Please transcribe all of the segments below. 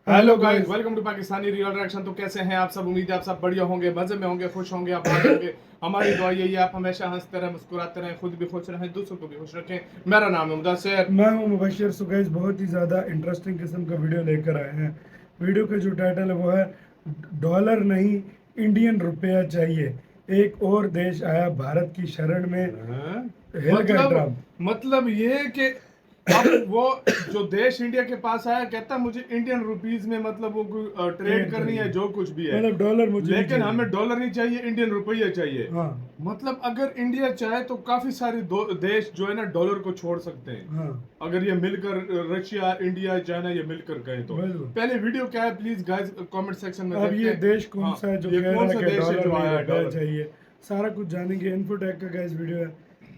Hello guys, welcome to Pakistani real reaction. तो कैसे हैं आप सब? उम्मीद है आप सब बढ़िया होंगे, मजे में होंगे, खुश होंगे, आबाद होंगे। हमारी दुआ यही है आप हमेशा हंसते रहें, मुस्कुराते रहें, खुद भी खुश रहें, दूसरों को भी खुश रखें। मेरा नाम है मुदस्सिर, मैं हूं मुबशिर। सो गाइस, बहुत ही ज़्यादा इंटरेस्टिंग किस्म का वीडियो लेकर आए हैं। वीडियो का जो टाइटल है वो है डॉलर नहीं इंडियन रुपया चाहिए। एक और देश आया भारत की शरण में, हिल गए ट्रम्प। मतलब ये कि अब वो जो देश इंडिया के पास आया कहता मुझे इंडियन रुपीस में मतलब वो ट्रेड करनी है, जो कुछ भी है, मतलब डॉलर मुझे नहीं लेकिन चाहिए। हमें डॉलर नहीं चाहिए, इंडियन रुपया चाहिए। हाँ मतलब अगर इंडिया चाहे तो काफी सारे देश जो है ना डॉलर को छोड़ सकते हैं। हाँ, अगर ये मिलकर रशिया, इंडिया, चाइना ये मिलकर गए तो। बिल्कुल। पहले वीडियो क्या है प्लीज गाइस कमेंट सेक्शन में अब देखते ये हैं। देश कौन सा है जो ये कह कौन रहा सा है कि देश है डॉलर जो नहीं आया रुपया डॉलर चाहिए, सारा कुछ जानेंगे। इन्फोटेक का गाइस वीडियो है,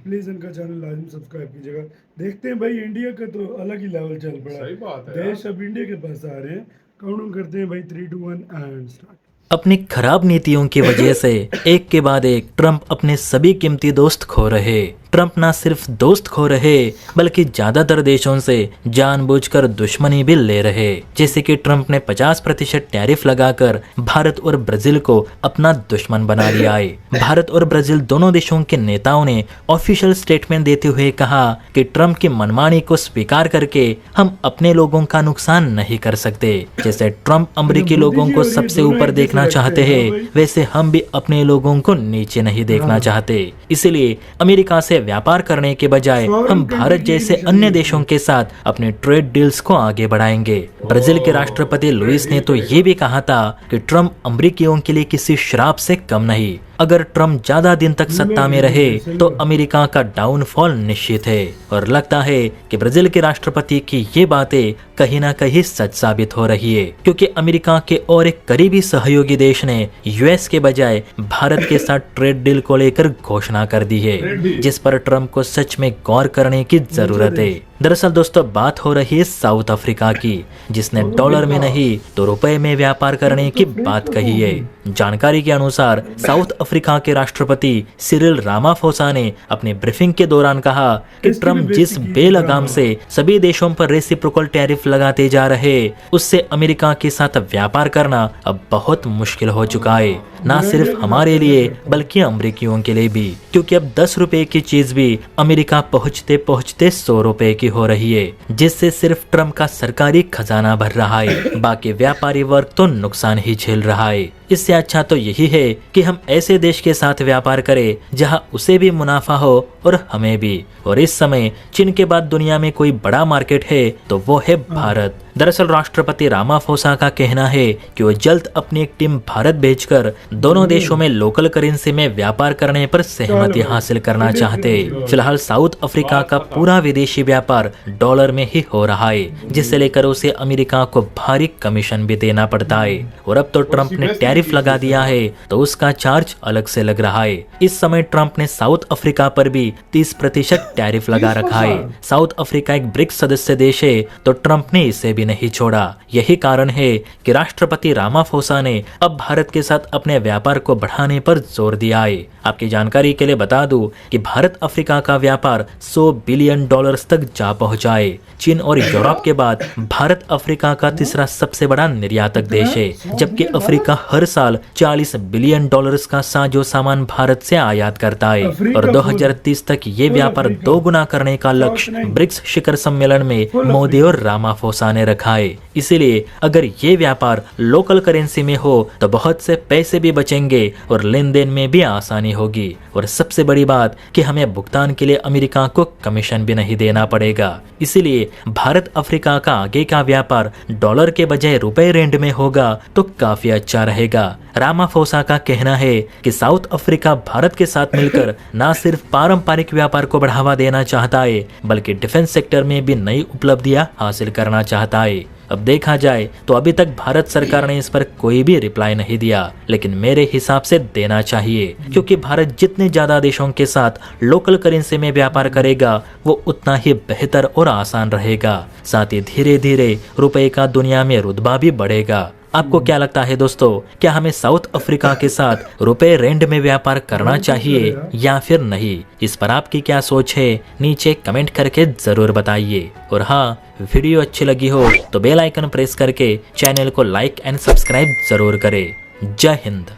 प्लीज इनका चैनल लाजमी सब्सक्राइब कीजिएगा। देखते हैं भाई, इंडिया का तो अलग ही लेवल चल पड़ा है। सही बात है देश अब इंडिया के पास आ रहे हैं। काउंट करते हैं भाई, 3 2 1 एंड स्टार्ट। अपनी खराब नीतियों की वजह से एक के बाद एक ट्रंप अपने सभी कीमती दोस्त खो रहे। ट्रंप ना सिर्फ दोस्त खो रहे बल्कि ज्यादातर देशों से जानबूझकर दुश्मनी भी ले रहे। जैसे कि ट्रंप ने 50% टैरिफ लगाकर भारत और ब्राजील को अपना दुश्मन बना लिया है। भारत और ब्राजील दोनों देशों के नेताओं ने ऑफिशियल स्टेटमेंट देते हुए कहा कि ट्रंप की मनमानी को स्वीकार करके हम अपने लोगों का नुकसान नहीं कर सकते। जैसे ट्रंप अमेरिकी लोगों को सबसे ऊपर देखना चाहते हैं, वैसे हम भी अपने लोगों को नीचे नहीं देखना चाहते। इसलिए अमेरिका से व्यापार करने के बजाय हम भारत जैसे अन्य देशों के साथ अपने ट्रेड डील्स को आगे बढ़ाएंगे। ब्राजील के राष्ट्रपति लुइस ने तो ये भी कहा था कि ट्रंप अमेरिकियों के लिए किसी श्राप से कम नहीं। अगर ट्रंप ज्यादा दिन तक सत्ता में रहे तो अमेरिका का डाउनफॉल निश्चित है। और लगता है कि ब्राजील के राष्ट्रपति की ये बातें कहीं ना कहीं सच साबित हो रही है, क्योंकि अमेरिका के और एक करीबी सहयोगी देश ने यूएस के बजाय भारत के साथ ट्रेड डील को लेकर घोषणा कर दी है, जिस पर ट्रंप को सच में गौर करने की जरूरत है। दरअसल दोस्तों, बात हो रही है साउथ अफ्रीका की, जिसने डॉलर में नहीं तो रुपए में व्यापार करने की बात कही है। जानकारी के अनुसार साउथ अफ्रीका के राष्ट्रपति सिरिल रामाफोसा ने अपनी ब्रीफिंग के दौरान कहा कि ट्रंप जिस बेलगाम से सभी देशों पर रेसिप्रोकल टैरिफ लगाते जा रहे, उससे अमेरिका के साथ व्यापार करना अब बहुत मुश्किल हो चुका है, ना सिर्फ हमारे लिए बल्कि अमेरिकियों के लिए भी, क्योंकि अब 10 रुपए की चीज भी अमेरिका पहुंचते पहुंचते 100 रुपए की हो रही है, जिससे सिर्फ ट्रंप का सरकारी खजाना भर रहा है, बाकी व्यापारी वर्ग तो नुकसान ही झेल रहा है। इससे अच्छा तो यही है कि हम ऐसे देश के साथ व्यापार करें जहां उसे भी मुनाफा हो और हमें भी। और इस समय चीन के बाद दुनिया में कोई बड़ा मार्केट है तो वो है भारत। दरअसल राष्ट्रपति रामाफोसा का कहना है कि वो जल्द अपनी एक टीम भारत भेजकर दोनों देशों में लोकल करेंसी में व्यापार करने पर सहमति हासिल करना चाहते। फिलहाल साउथ अफ्रीका का पूरा विदेशी व्यापार डॉलर में ही हो रहा है, जिससे लेकर उसे अमेरिका को भारी कमीशन भी देना पड़ता है। और अब तो ट्रंप ने टैरिफ लगा दिया है तो उसका चार्ज अलग से लग रहा है। इस समय ट्रंप ने साउथ अफ्रीका पर भी 30% टैरिफ लगा रखा है। साउथ अफ्रीका एक ब्रिक्स सदस्य देश है तो ट्रंप ने इसे भी नहीं छोड़ा। यही कारण है कि राष्ट्रपति रामाफोसा ने अब भारत के साथ अपने व्यापार को बढ़ाने पर जोर दिया है। आपकी जानकारी के लिए बता दूं कि भारत अफ्रीका का व्यापार 100 बिलियन डॉलर्स तक जा पहुंचा है। चीन और यूरोप के बाद भारत अफ्रीका का तीसरा सबसे बड़ा निर्यातक देश है, जबकि अफ्रीका हर साल 40 बिलियन डॉलर्स का साजो सामान भारत से आयात करता है। और 2030 तक ये व्यापार 2 गुना करने का लक्ष्य ब्रिक्स शिखर सम्मेलन में मोदी और रामाफोसा ने रखा है। इसीलिए अगर ये व्यापार लोकल करेंसी में हो तो बहुत से पैसे भी बचेंगे और लेन देन में भी आसानी होगी। और सबसे बड़ी बात कि हमें भुगतान के लिए अमेरिका को कमीशन भी नहीं देना पड़ेगा। इसीलिए भारत अफ्रीका का आगे का व्यापार डॉलर के बजाय रुपए रेंज में होगा तो काफी अच्छा रहेगा। रामाफोसा का कहना है कि साउथ अफ्रीका भारत के साथ मिलकर न सिर्फ पारंपरिक व्यापार को बढ़ावा देना चाहता है बल्कि डिफेंस सेक्टर में भी नई उपलब्धियां हासिल करना चाहता है। अब देखा जाए तो अभी तक भारत सरकार ने इस पर कोई भी रिप्लाई नहीं दिया, लेकिन मेरे हिसाब से देना चाहिए, क्योंकि भारत जितने ज्यादा देशों के साथ लोकल करेंसी में व्यापार करेगा वो उतना ही बेहतर और आसान रहेगा। साथ ही धीरे धीरे रुपए का दुनिया में रुतबा भी बढ़ेगा। आपको क्या लगता है दोस्तों, क्या हमें साउथ अफ्रीका के साथ रुपए रेंड में व्यापार करना चाहिए या फिर नहीं? इस पर आपकी क्या सोच है, नीचे कमेंट करके जरूर बताइए। और हाँ, वीडियो अच्छी लगी हो तो बेल आइकन प्रेस करके चैनल को लाइक एंड सब्सक्राइब जरूर करें। जय हिंद।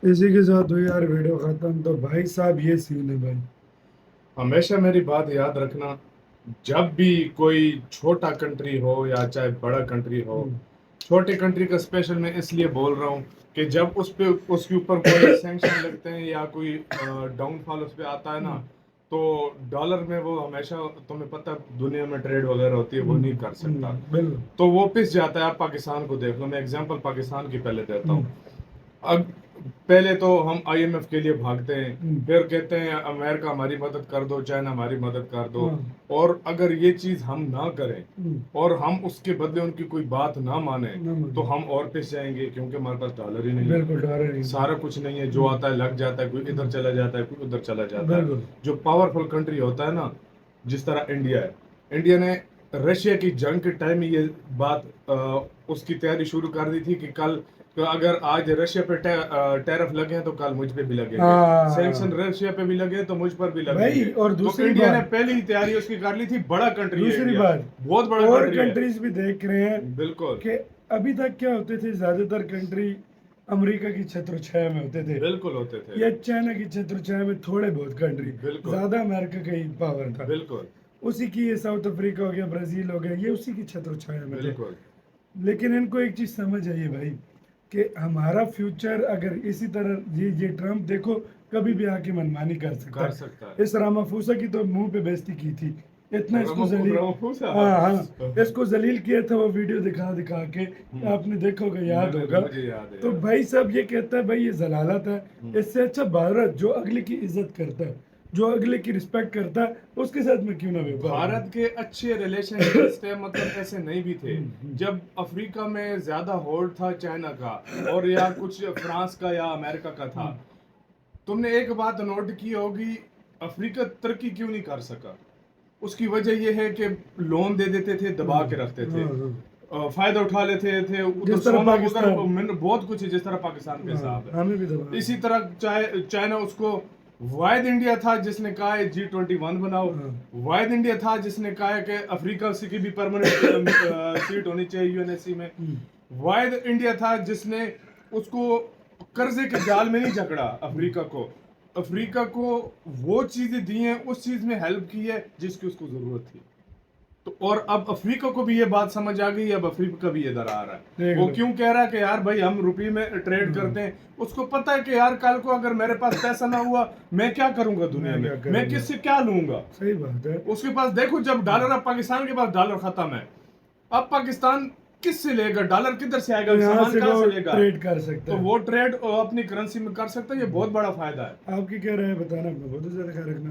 इसी के साथ हुई यार वीडियो खत्म। तो भाई साहब ये सीन है भाई। हमेशा मेरी बात याद रखना, जब भी कोई छोटा कंट्री हो या चाहे बड़ा कंट्री हो, छोटे कंट्री का स्पेशल मैं इसलिए बोल रहा हूँ कि जब उसके ऊपर कोई सैंक्शन लगते हैं या कोई डाउनफॉल उस पर आता है ना, तो डॉलर में वो हमेशा, तुम्हें पता दुनिया में ट्रेड वगैरह होती है, वो नहीं कर सकता, बिल्कुल। तो वो पिस जाता है। आप पाकिस्तान को देख लो, मैं एग्जांपल पाकिस्तान की पहले देता हूँ। अब पहले तो हम आईएमएफ के लिए भागते हैं, फिर कहते हैं अमेरिका हमारी मदद कर दो, चाइना हमारी मदद कर दो, और अगर ये चीज हम ना करें और हम उसके बदले उनकी कोई बात ना माने तो हम और पिस जाएंगे, क्योंकि हमारे पास डॉलर ही नहीं है। बिल्कुल डॉलर नहीं, सारा कुछ नहीं है, जो आता है लग जाता है, कोई इधर चला जाता है, कोई उधर चला जाता है। बिल्कुल। जो पावरफुल कंट्री होता है ना, जिस तरह इंडिया है, इंडिया ने रशिया की जंग के टाइम में ये बात उसकी तैयारी शुरू कर दी थी कि कल, तो अगर आज रशिया पे टैरिफ लगे हैं तो कल मुझ पे भी लगेंगे, सैंक्शन रशिया पे भी लगे तो मुझ पर भी लगेंगे। और तो दूसरी इंडिया ने बात, पहले ही तैयारी उसकी कर ली थी। बड़ा कंट्री है दूसरी इंडिया, बात, बहुत बड़ा और कंट्री है। कंट्रीज भी देख रहे हैं बिल्कुल कि अभी तक क्या होते थे, ज्यादातर कंट्री अमेरिका की छत्रछाया में होते थे, बिल्कुल होते थे, या चाइना की छत्रछाया में थोड़े बहुत कंट्री, बिल्कुल ज्यादा अमेरिका का ही पावर था। बिल्कुल उसी की ये साउथ अफ्रीका हो गया, ब्राजील हो गया, ये उसी की छत्रछाया में थे। बिल्कुल। लेकिन इनको एक चीज समझ आई है भाई कि हमारा फ्यूचर अगर इसी तरह ये ट्रम्प देखो कभी भी आके मनमानी कर सकता है। इस रामाफोसा की तो मुंह पे बेइज्जती की थी, इतना इसको जलील, हाँ इसको जलील किया था वो वीडियो दिखा दिखा के, आपने देखा होगा, याद होगा। तो भाई साहब ये कहता है भाई ये जलालत है। इससे अच्छा भारत जो अगले की इज्जत करता है, जो अगले की रिस्पेक्ट करता है, उसके साथ में क्यों ना व्यापार। भारत के अच्छे रिलेशन इस टाइम मतलब ऐसे नहीं भी थे जब अफ्रीका में ज्यादा होल्ड था चाइना का, और या कुछ फ्रांस का या अमेरिका का था। तुमने एक बात नोट की होगी, अफ्रीका तरक्की क्यों नहीं कर सका? उसकी वजह यह है कि लोन दे देते थे, दबा के रखते थे, फायदा उठा लेते थे। जिस तरह पाकिस्तान, बहुत कुछ है जिस तरह पाकिस्तान के साथ हमें भी दबा। इसी तरह चाइना उसको, वाहिद इंडिया था जिसने कहा है G21 बनाओ, वाहिद इंडिया था जिसने कहा है कि अफ्रीका की भी परमानेंट सीट होनी चाहिए यूएनएससी में, वाहिद इंडिया था जिसने उसको कर्जे के जाल में नहीं जकड़ा अफ्रीका को वो चीजें दी हैं, उस चीज में हेल्प की है जिसकी उसको जरूरत थी। तो और अब अफ्रीका को भी ये बात समझ आ गई, अब अफ्रीका भी इधर आ रहा है। वो क्यों कह रहा है कि यार भाई हम रुपये में ट्रेड करते हैं, उसको पता है कि यार कल को अगर मेरे पास पैसा ना हुआ मैं क्या करूंगा दुनिया में, मैं किससे क्या लूंगा। सही बात है। उसके पास देखो जब डॉलर, अब पाकिस्तान के पास डॉलर खत्म है, अब पाकिस्तान किससे लेगा डॉलर, किधर से आएगा, सामान कहां से लेगा? ट्रेड कर सकता है, तो वो ट्रेड अपनी करेंसी में कर सकता है, ये बहुत बड़ा फायदा है। आपकी क्या राय है बताना, अपना बहुत ज्यादा ख्याल रखना।